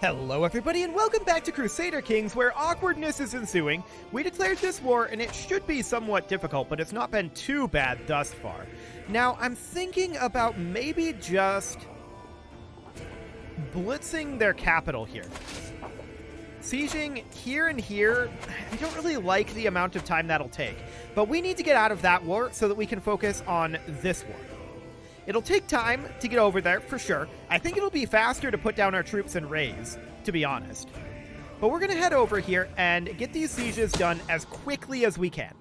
Hello everybody and welcome back to Crusader Kings, where awkwardness is ensuing. We declared this war and it should be somewhat difficult, but it's not been too bad thus far. Now, I'm thinking about maybe just blitzing their capital here. Sieging here and here, I don't really like the amount of time that'll take, but we need to get out of that war so that we can focus on this war. It'll take time to get over there, for sure. I think it'll be faster to put down our troops and raise, to be honest. But we're going to head over here and get these sieges done as quickly as we can.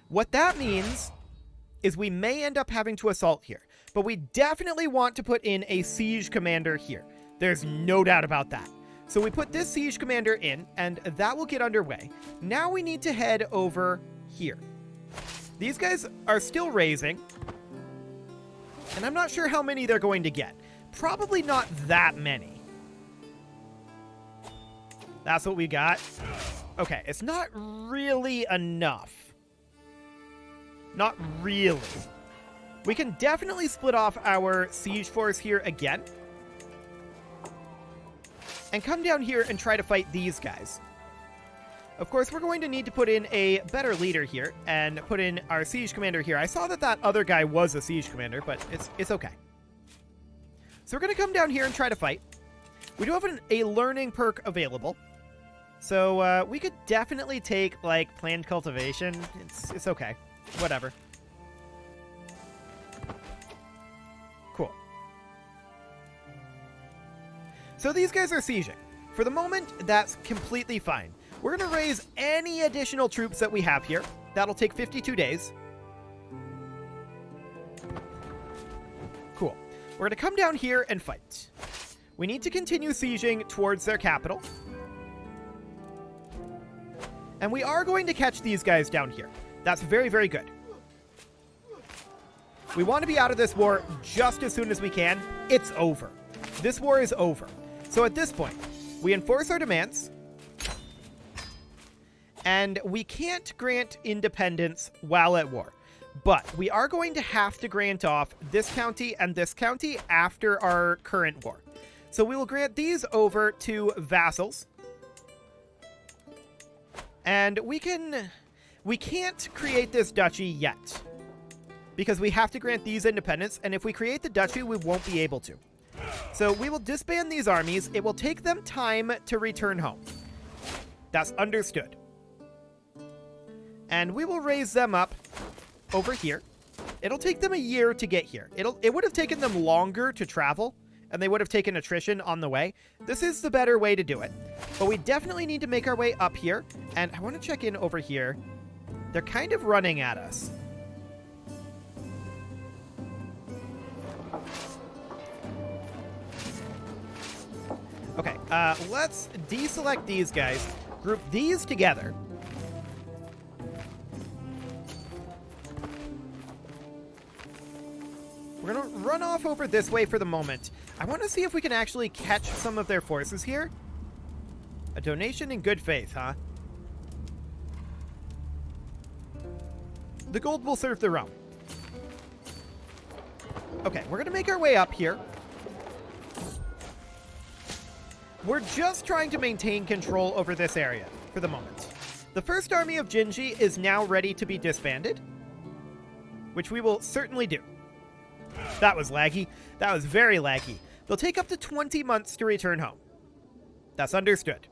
What that means is we may end up having to assault here, but we definitely want to put in a siege commander here. There's no doubt about that. So we put this siege commander in, and that will get underway. Now we need to head over here. These guys are still raising, and I'm not sure how many they're going to get. Probably not that many. That's what we got. Okay, it's not really enough. Not really. We can definitely split off our siege force here again and come down here and try to fight these guys. Of course, we're going to need to put in a better leader here and put in our siege commander here. I saw that that other guy was a siege commander, but it's okay. So we're going to come down here and try to fight. We do have a learning perk available. So we could definitely take, like, planned cultivation. It's okay. Whatever. Cool. So these guys are sieging. For the moment, that's completely fine. We're going to raise any additional troops that we have here. That'll take 52 days. Cool. We're going to come down here and fight. We need to continue sieging towards their capital. And we are going to catch these guys down here. That's very, very good. We want to be out of this war just as soon as we can. It's over. This war is over. So at this point, we enforce our demands. And we can't grant independence while at war. But we are going to have to grant off this county and this county after our current war. So we will grant these over to vassals. And we can't create this duchy yet, because we have to grant these independence, and if we create the duchy, we won't be able to. So we will disband these armies. It will take them time to return home. That's understood. And we will raise them up over here. It'll take them a year to get here. It would have taken them longer to travel, and they would have taken attrition on the way. This is the better way to do it. But we definitely need to make our way up here. And I want to check in over here. They're kind of running at us. Okay, let's deselect these guys. Group these together. We're going to run off over this way for the moment. I want to see if we can actually catch some of their forces here. A donation in good faith, huh? The gold will serve the realm. Okay, we're going to make our way up here. We're just trying to maintain control over this area for the moment. The first army of Jinji is now ready to be disbanded, which we will certainly do. That was laggy. That was very laggy. They'll take up to 20 months to return home. That's understood.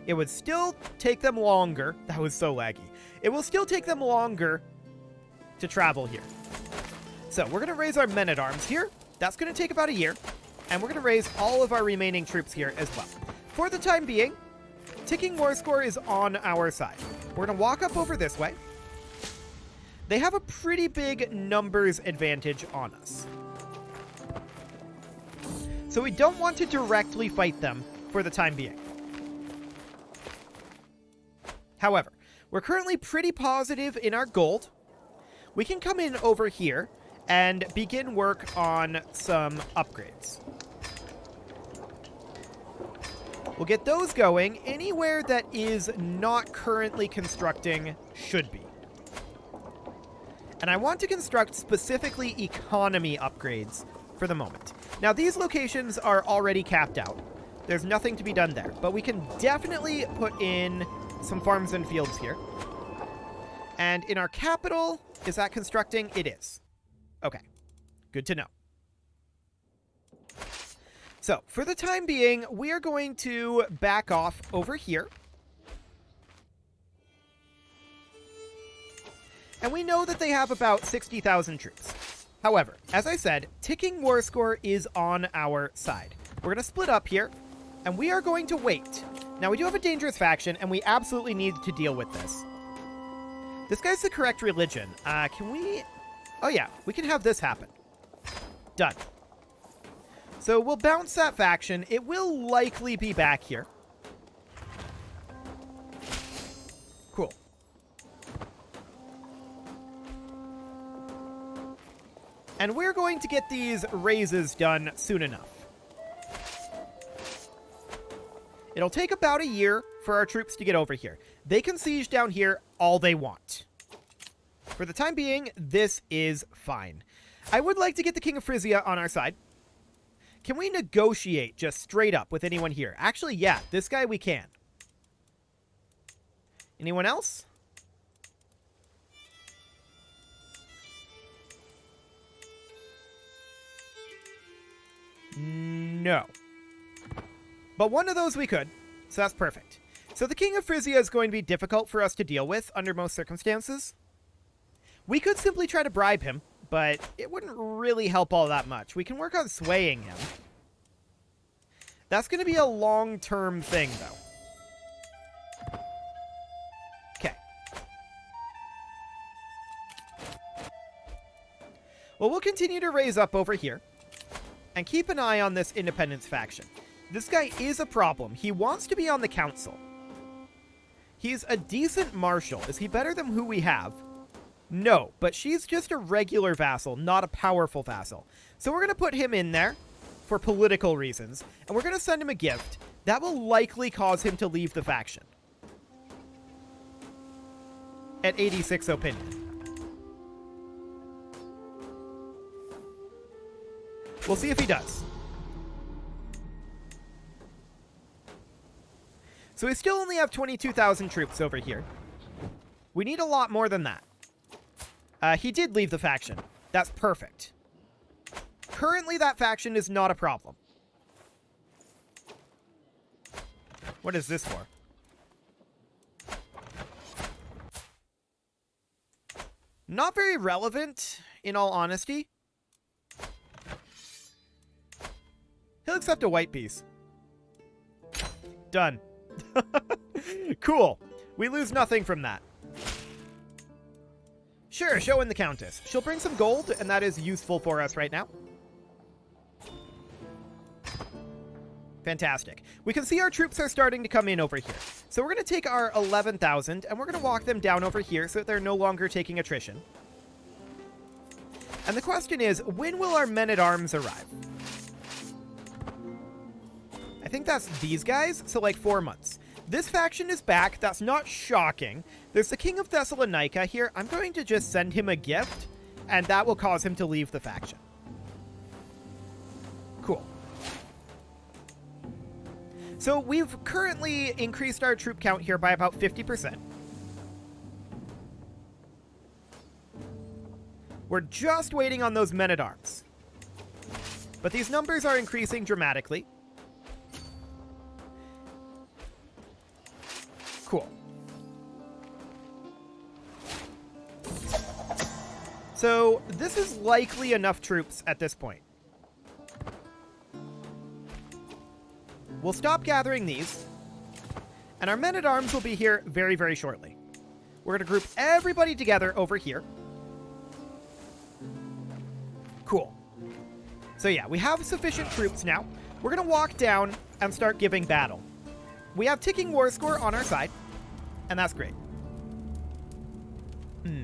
It would still take them longer. That was so laggy. It will still take them longer to travel here. So we're going to raise our men-at-arms here. That's going to take about a year. And we're going to raise all of our remaining troops here as well. For the time being, ticking war score is on our side. We're going to walk up over this way. They have a pretty big numbers advantage on us. So we don't want to directly fight them for the time being. However, we're currently pretty positive in our gold. We can come in over here and begin work on some upgrades. We'll get those going. Anywhere that is not currently constructing should be. And I want to construct specifically economy upgrades for the moment. Now, these locations are already capped out. There's nothing to be done there. But we can definitely put in some farms and fields here. And in our capital, is that constructing? It is. Okay. Good to know. So, for the time being, we are going to back off over here. And we know that they have about 60,000 troops. However, as I said, ticking war score is on our side. We're going to split up here, and we are going to wait. Now, we do have a dangerous faction, and we absolutely need to deal with this. This guy's the correct religion. Can we... Oh, yeah, we can have this happen. Done. So we'll bounce that faction. It will likely be back here. Cool. And we're going to get these raises done soon enough. It'll take about a year for our troops to get over here. They can siege down here all they want. For the time being, this is fine. I would like to get the King of Frisia on our side. Can we negotiate just straight up with anyone here? Actually, yeah, this guy we can. Anyone else? No. But one of those we could, so that's perfect. So the King of Frisia is going to be difficult for us to deal with under most circumstances. We could simply try to bribe him, but it wouldn't really help all that much. We can work on swaying him. That's going to be a long-term thing, though. Okay. Well, we'll continue to raise up over here. And keep an eye on this independence faction. This guy is a problem. He wants to be on the council. He's a decent marshal. Is he better than who we have? No, but she's just a regular vassal, not a powerful vassal. So we're going to put him in there for political reasons, and we're going to send him a gift. That will likely cause him to leave the faction. At 86 opinion. We'll see if he does. So we still only have 22,000 troops over here. We need a lot more than that. He did leave the faction. That's perfect. Currently, that faction is not a problem. What is this for? Not very relevant, in all honesty. He'll accept a white piece. Done. Cool. We lose nothing from that. Sure, show in the Countess. She'll bring some gold, and that is useful for us right now. Fantastic. We can see our troops are starting to come in over here. So we're going to take our 11,000, and we're going to walk them down over here so that they're no longer taking attrition. And the question is, when will our men-at-arms arrive? I think that's these guys, so like 4 months. This faction is back. That's not shocking. There's the King of Thessalonica here. I'm going to just send him a gift, and that will cause him to leave the faction. Cool. So we've currently increased our troop count here by about 50%. We're just waiting on those men-at-arms. But these numbers are increasing dramatically. Cool. So this is likely enough troops at this point. We'll stop gathering these, and our men-at-arms will be here very, very shortly. We're going to group everybody together over here. Cool. So yeah, we have sufficient troops now. We're going to walk down and start giving battle. We have ticking war score on our side, and that's great.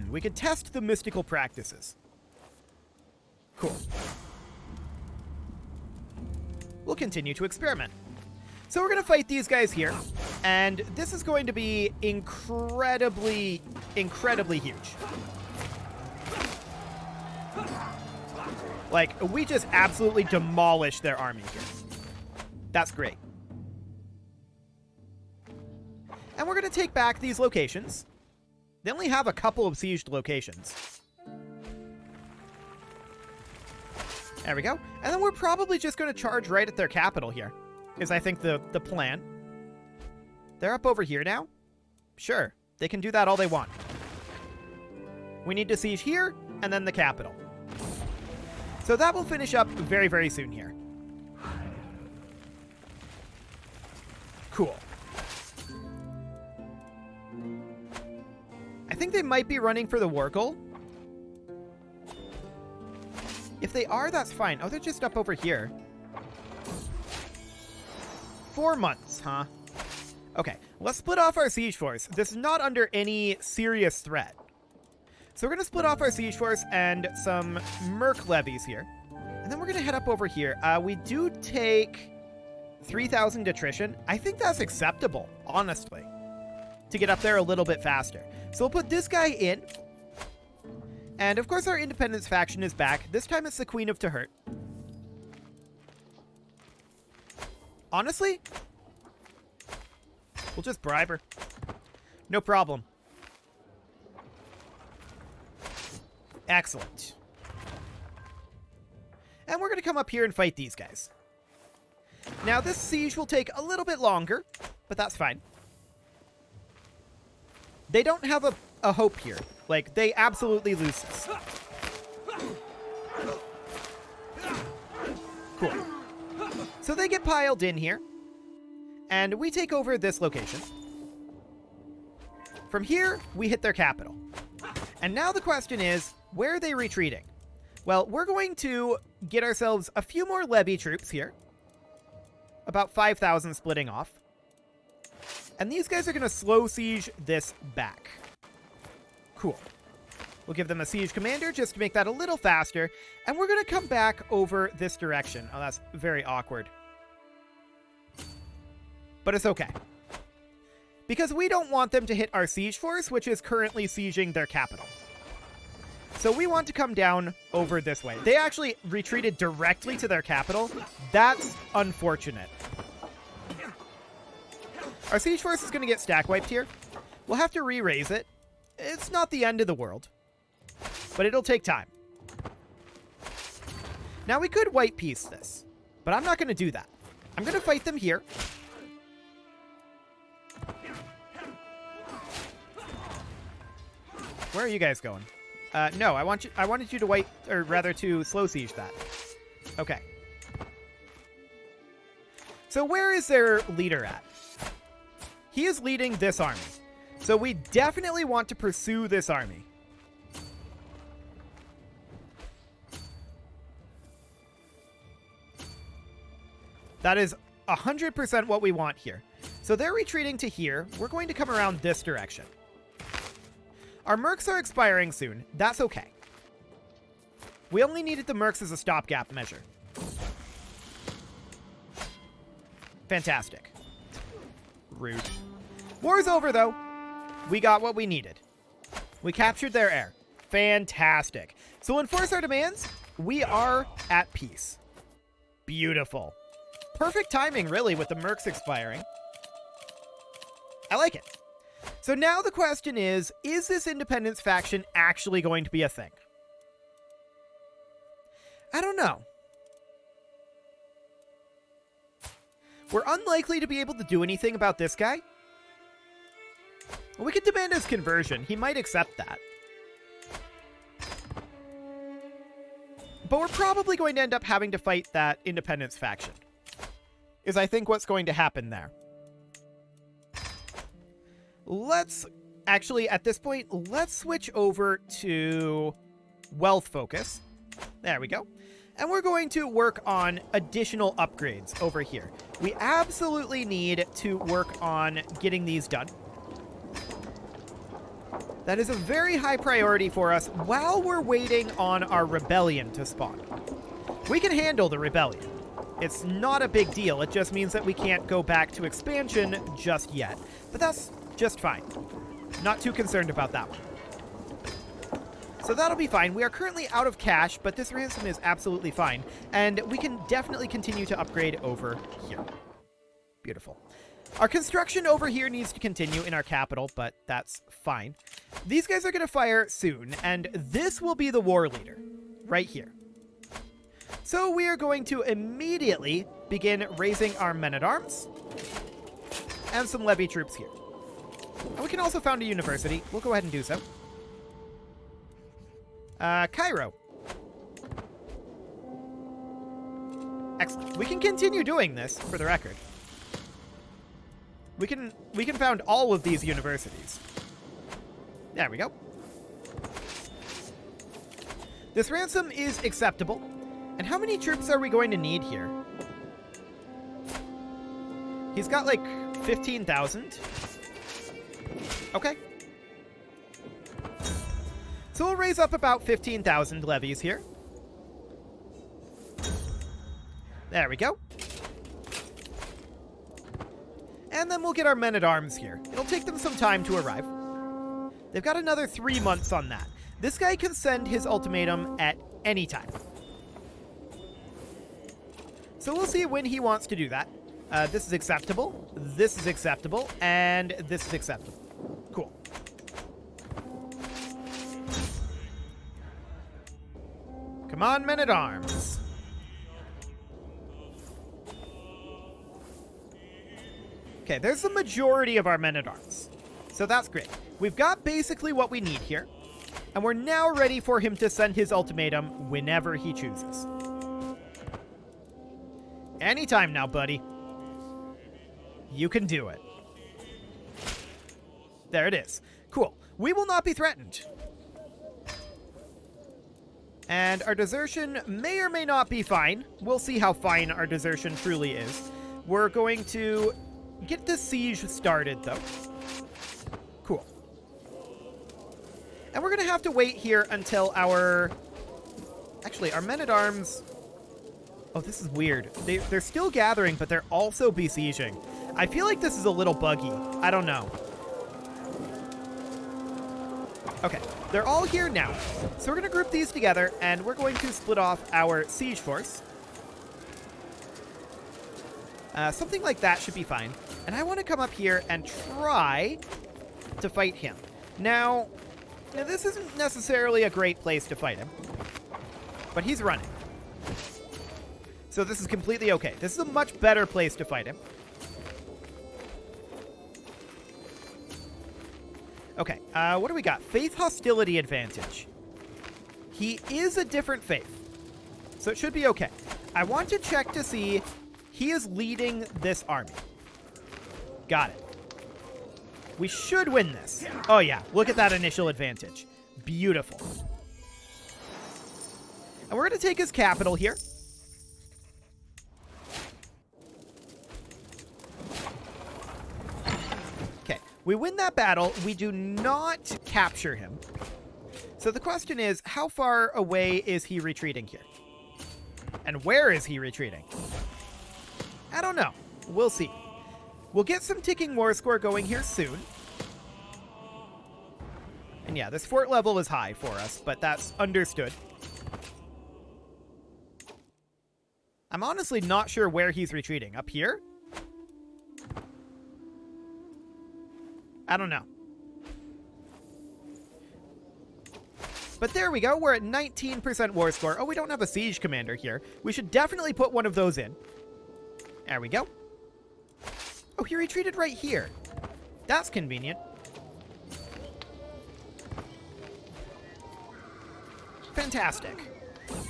We could test the mystical practices. Cool. We'll continue to experiment. So we're going to fight these guys here, and this is going to be incredibly, incredibly huge. Like, we just absolutely demolish their army here. That's great. And we're going to take back these locations. They only have a couple of sieged locations. There we go. And then we're probably just going to charge right at their capital here, is I think the plan. They're up over here now? Sure, they can do that all they want. We need to siege here, and then the capital. So that will finish up very, very soon here. Cool. I think they might be running for the war goal. If they are, that's fine. Oh, they're just up over here. 4 months, huh? Okay, let's split off our siege force. This is not under any serious threat. So we're going to split off our siege force and some merc levies here. And then we're going to head up over here. We do take 3,000 attrition. I think that's acceptable, honestly, to get up there a little bit faster. So we'll put this guy in. And of course our independence faction is back. This time it's the Queen of Tahert. Honestly, we'll just bribe her. No problem. Excellent. And we're going to come up here and fight these guys. Now, this siege will take a little bit longer, but that's fine. They don't have a hope here. Like, they absolutely lose this. Cool. So they get piled in here, and we take over this location. From here, we hit their capital. And now the question is, where are they retreating? Well, we're going to get ourselves a few more levy troops here. About 5,000 splitting off. And these guys are going to slow siege this back. Cool. We'll give them a siege commander just to make that a little faster. And we're going to come back over this direction. Oh, that's very awkward. But it's okay. Because we don't want them to hit our siege force, which is currently sieging their capital. So we want to come down over this way. They actually retreated directly to their capital. That's unfortunate. Our siege force is going to get stack wiped here. We'll have to re-raise it. It's not the end of the world, but it'll take time. Now we could white piece this, but I'm not going to do that. I'm going to fight them here. Where are you guys going? No, I wanted you to white, or rather to slow siege that. Okay. So where is their leader at? He is leading this army. So we definitely want to pursue this army. That is 100% what we want here. So they're retreating to here. We're going to come around this direction. Our mercs are expiring soon. That's okay. We only needed the mercs as a stopgap measure. Fantastic. Rude. War's over, though. We got what we needed. We captured their heir. Fantastic. So we'll enforce our demands. We are at peace. Beautiful. Perfect timing, really, with the mercs expiring. I like it. So now the question is this independence faction actually going to be a thing? I don't know. We're unlikely to be able to do anything about this guy. We could demand his conversion. He might accept that. But we're probably going to end up having to fight that independence faction. Is I think what's going to happen there. Let's actually, at this point, let's switch over to wealth focus. There we go. And we're going to work on additional upgrades over here. We absolutely need to work on getting these done. That is a very high priority for us while we're waiting on our rebellion to spawn. We can handle the rebellion. It's not a big deal. It just means that we can't go back to expansion just yet. But that's just fine. Not too concerned about that one. So that'll be fine. We are currently out of cash, but this ransom is absolutely fine. And we can definitely continue to upgrade over here. Beautiful. Our construction over here needs to continue in our capital, but that's fine. These guys are going to fire soon, and this will be the war leader right here. So we are going to immediately begin raising our men-at-arms and some levy troops here. And we can also found a university. We'll go ahead and do so. Cairo. Excellent. We can continue doing this, for the record. We can found all of these universities. There we go. This ransom is acceptable. And how many troops are we going to need here? He's got like 15,000. Okay. So we'll raise up about 15,000 levies here. There we go. And then we'll get our men-at-arms here. It'll take them some time to arrive. They've got another 3 months on that. This guy can send his ultimatum at any time. So we'll see when he wants to do that. This is acceptable, this is acceptable, and this is acceptable. Cool. Come on, men-at-arms. Okay, there's the majority of our men-at-arms. So that's great. We've got basically what we need here. And we're now ready for him to send his ultimatum whenever he chooses. Anytime now, buddy. You can do it. There it is. Cool. We will not be threatened. And our desertion may or may not be fine. We'll see how fine our desertion truly is. We're going to get this siege started, though. Cool. And we're going to have to wait here until our... Actually, our men-at-arms... Oh, this is weird. They're still gathering, but they're also besieging. I feel like this is a little buggy. I don't know. Okay, they're all here now. So we're going to group these together, and we're going to split off our siege force. Something like that should be fine. And I want to come up here and try to fight him. Now, this isn't necessarily a great place to fight him, but he's running. So this is completely okay. This is a much better place to fight him. Okay, what do we got? Faith hostility advantage. He is a different faith, so it should be okay. I want to check to see he is leading this army. Got it. We should win this. Oh yeah, look at that initial advantage. Beautiful. And we're going to take his capital here. Okay, we win that battle. We do not capture him. So the question is, how far away is he retreating here? And where is he retreating? I don't know. We'll see. We'll get some ticking war score going here soon. And yeah, this fort level is high for us, but that's understood. I'm honestly not sure where he's retreating. Up here? I don't know. But there we go. We're at 19% war score. Oh, we don't have a siege commander here. We should definitely put one of those in. There we go. Oh, he retreated right here. That's convenient. Fantastic.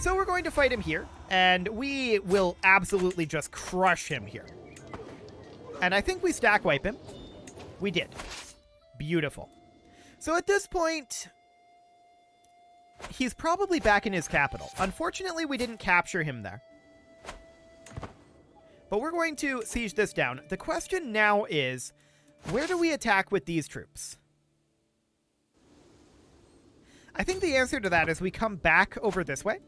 So we're going to fight him here, and we will absolutely just crush him here. And I think we stack wipe him. We did. Beautiful. So at this point, he's probably back in his capital. Unfortunately, we didn't capture him there. But we're going to siege this down. The question now is, where do we attack with these troops? I think the answer to that is we come back over this way.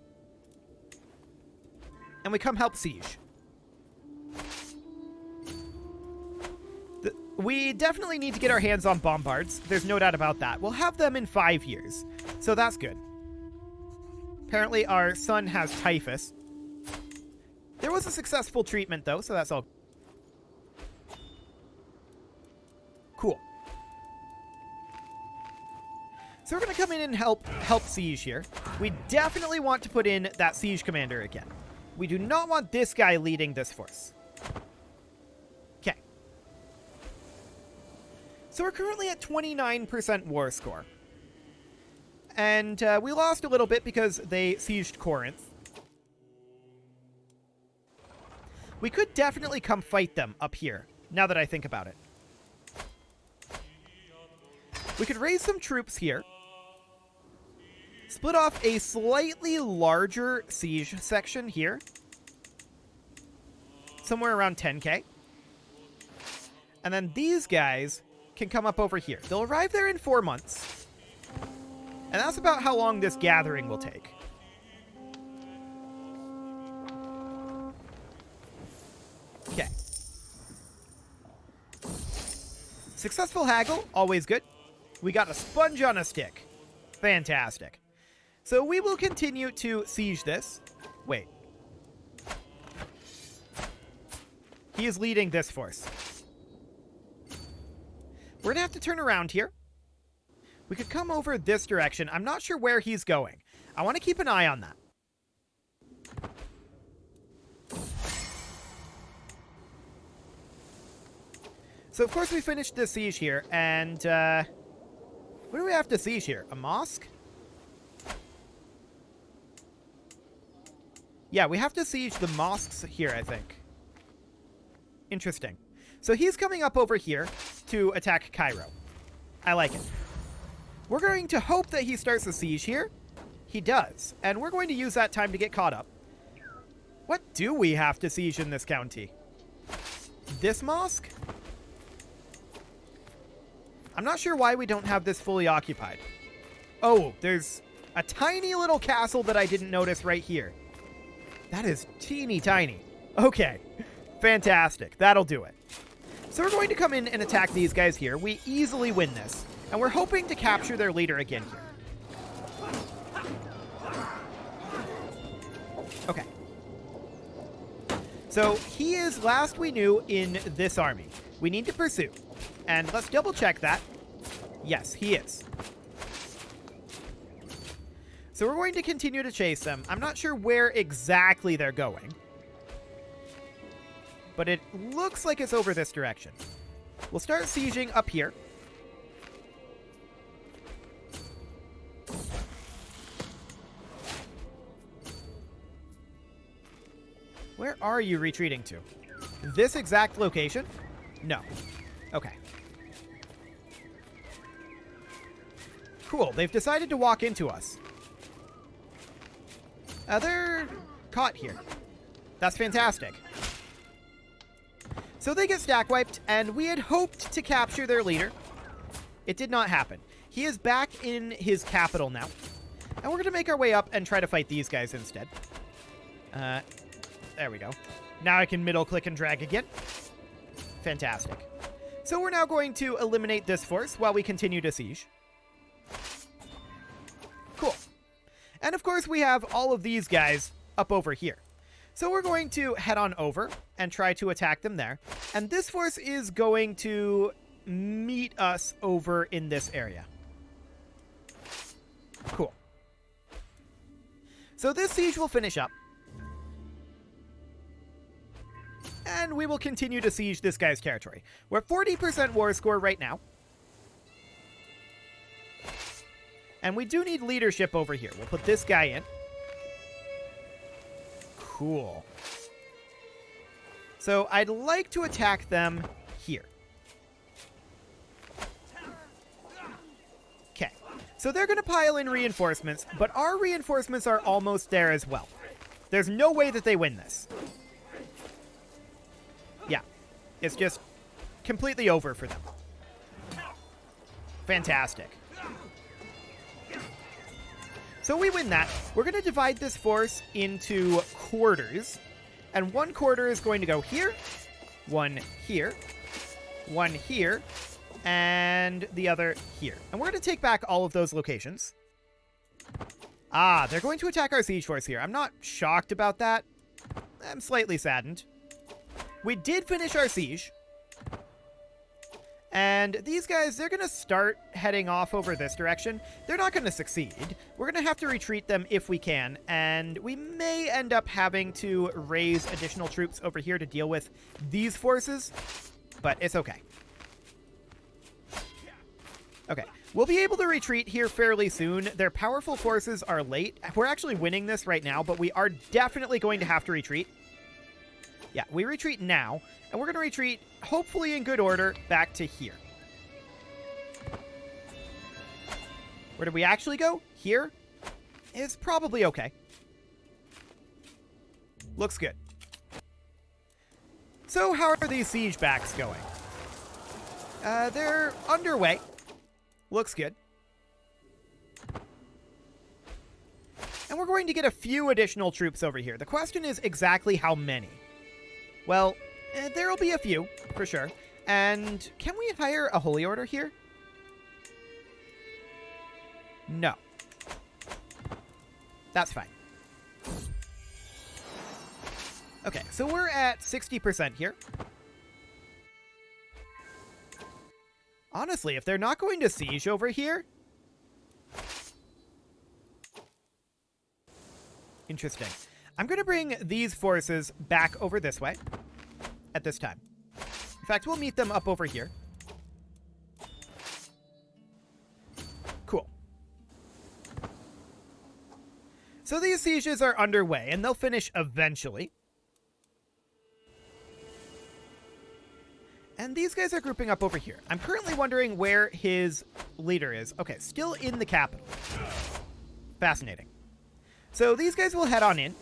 And we come help siege. We definitely need to get our hands on bombards. There's no doubt about that. We'll have them in 5 years. So that's good. Apparently our son has typhus. There was a successful treatment, though, so that's all. So we're going to come in and help siege here. We definitely want to put in that siege commander again. We do not want this guy leading this force. Okay. So we're currently at 29% war score. And we lost a little bit because they sieged Corinth. We could definitely come fight them up here, now that I think about it. We could raise some troops here. Split off a slightly larger siege section here. Somewhere around 10k. And then these guys can come up over here. They'll arrive there in 4 months. And that's about how long this gathering will take. Okay. Successful haggle, always good. We got a sponge on a stick. Fantastic. So we will continue to siege this. Wait. He is leading this force. We're going to have to turn around here. We could come over this direction. I'm not sure where he's going. I want to keep an eye on that. So, of course, we finished the siege here, and, what do we have to siege here? A mosque? Yeah, we have to siege the mosques here, I think. Interesting. So he's coming up over here to attack Cairo. I like it. We're going to hope that he starts a siege here. He does. And we're going to use that time to get caught up. What do we have to siege in this county? This mosque? I'm not sure why we don't have this fully occupied. Oh, there's a tiny little castle that I didn't notice right here. That is teeny tiny. Okay. Fantastic. That'll do it. So we're going to come in and attack these guys here. We easily win this. And we're hoping to capture their leader again here. Okay. So he is last we knew in this army. We need to pursue. And let's double check that. Yes, he is. So we're going to continue to chase them. I'm not sure where exactly they're going. But it looks like it's over this direction. We'll start sieging up here. Where are you retreating to? This exact location? No. Okay. Cool. They've decided to walk into us. They're caught here. That's fantastic. So they get stack wiped, and we had hoped to capture their leader. It did not happen. He is back in his capital now. And we're going to make our way up and try to fight these guys instead. There we go. Now I can middle click and drag again. Fantastic. So we're now going to eliminate this force while we continue to siege. Cool. And of course we have all of these guys up over here. So we're going to head on over and try to attack them there. And this force is going to meet us over in this area. Cool. So this siege will finish up. And we will continue to siege this guy's territory. We're at 40% war score right now. And we do need leadership over here. We'll put this guy in. Cool. So I'd like to attack them here. Okay. So they're going to pile in reinforcements, but our reinforcements are almost there as well. There's no way that they win this. Yeah. It's just completely over for them. Fantastic. So we win that. We're going to divide this force into quarters. And one quarter is going to go here, one here, and the other here. And we're going to take back all of those locations. Ah, they're going to attack our siege force here. I'm not shocked about that. I'm slightly saddened. We did finish our siege. And these guys, they're going to start heading off over this direction. They're not going to succeed. We're going to have to retreat them if we can, and we may end up having to raise additional troops over here to deal with these forces, but it's okay. Okay, we'll be able to retreat here fairly soon. Their powerful forces are late. We're actually winning this right now, but we are definitely going to have to retreat. Yeah, we retreat now, and we're going to retreat, hopefully in good order, back to here. Where did we actually go? Here? It's probably okay. Looks good. So how are these siege backs going? They're underway. Looks good. And we're going to get a few additional troops over here. The question is exactly how many. Well, there'll be a few, for sure. And can we hire a holy order here? No. That's fine. Okay, so we're at 60% here. Honestly, if they're not going to siege over here... Interesting. I'm going to bring these forces back over this way at this time. In fact, we'll meet them up over here. Cool. So these sieges are underway, and they'll finish eventually. And these guys are grouping up over here. I'm currently wondering where his leader is. Okay, still in the capital. Fascinating. So these guys will head on in.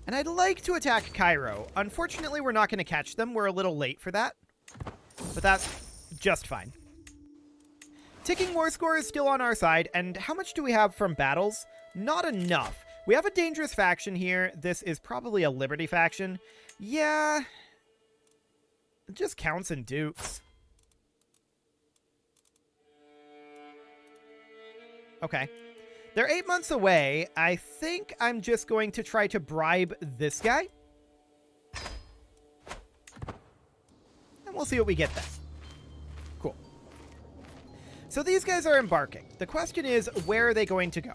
And I'd like to attack Cairo. Unfortunately, we're not going to catch them. We're a little late for that. But that's just fine. Ticking war score is still on our side. And how much do we have from battles? Not enough. We have a dangerous faction here. This is probably a Liberty faction. Yeah. Just counts and dukes. Okay. They're 8 months away. I think I'm just going to try to bribe this guy. And we'll see what we get then. Cool. So these guys are embarking. The question is, where are they going to go?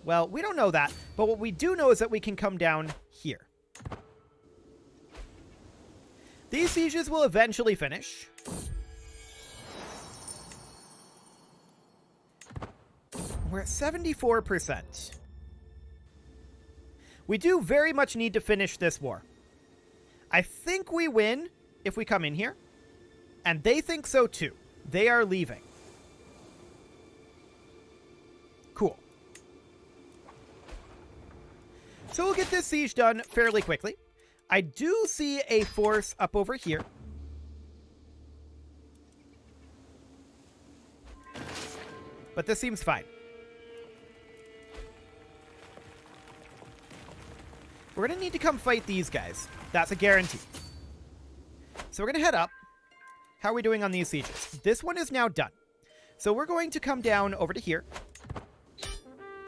Well, we don't know that, but what we do know is that we can come down here. These sieges will eventually finish. We're at 74%. We do very much need to finish this war. I think we win if we come in here. And they think so too. They are leaving. Cool. So we'll get this siege done fairly quickly. I do see a force up over here. But this seems fine. We're going to need to come fight these guys. That's a guarantee. So we're going to head up. How are we doing on these sieges? This one is now done. So we're going to come down over to here.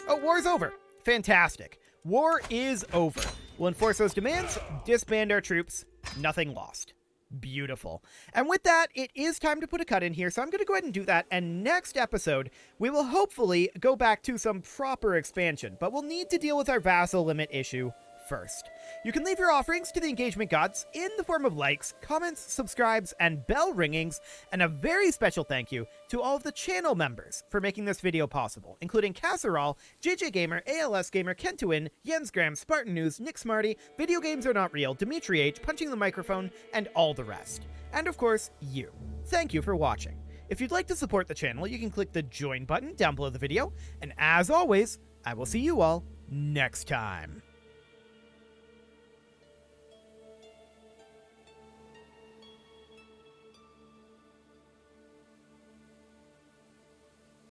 Oh, war's over. Fantastic. War is over. We'll enforce those demands, disband our troops, nothing lost. Beautiful. And with that, it is time to put a cut in here, so I'm going to go ahead and do that, and next episode, we will hopefully go back to some proper expansion, but we'll need to deal with our vassal limit issue first. You can leave your offerings to the engagement gods in the form of likes, comments, subscribes, and bell ringings, and a very special thank you to all of the channel members for making this video possible, including Casserole, JJ Gamer, ALS Gamer, Kentuin, Jens Graham, Spartan News, Nick Smarty, Video Games Are Not Real, Dimitri H, Punching the Microphone, and all the rest. And of course, you. Thank you for watching. If you'd like to support the channel, you can click the join button down below the video, and as always, I will see you all next time.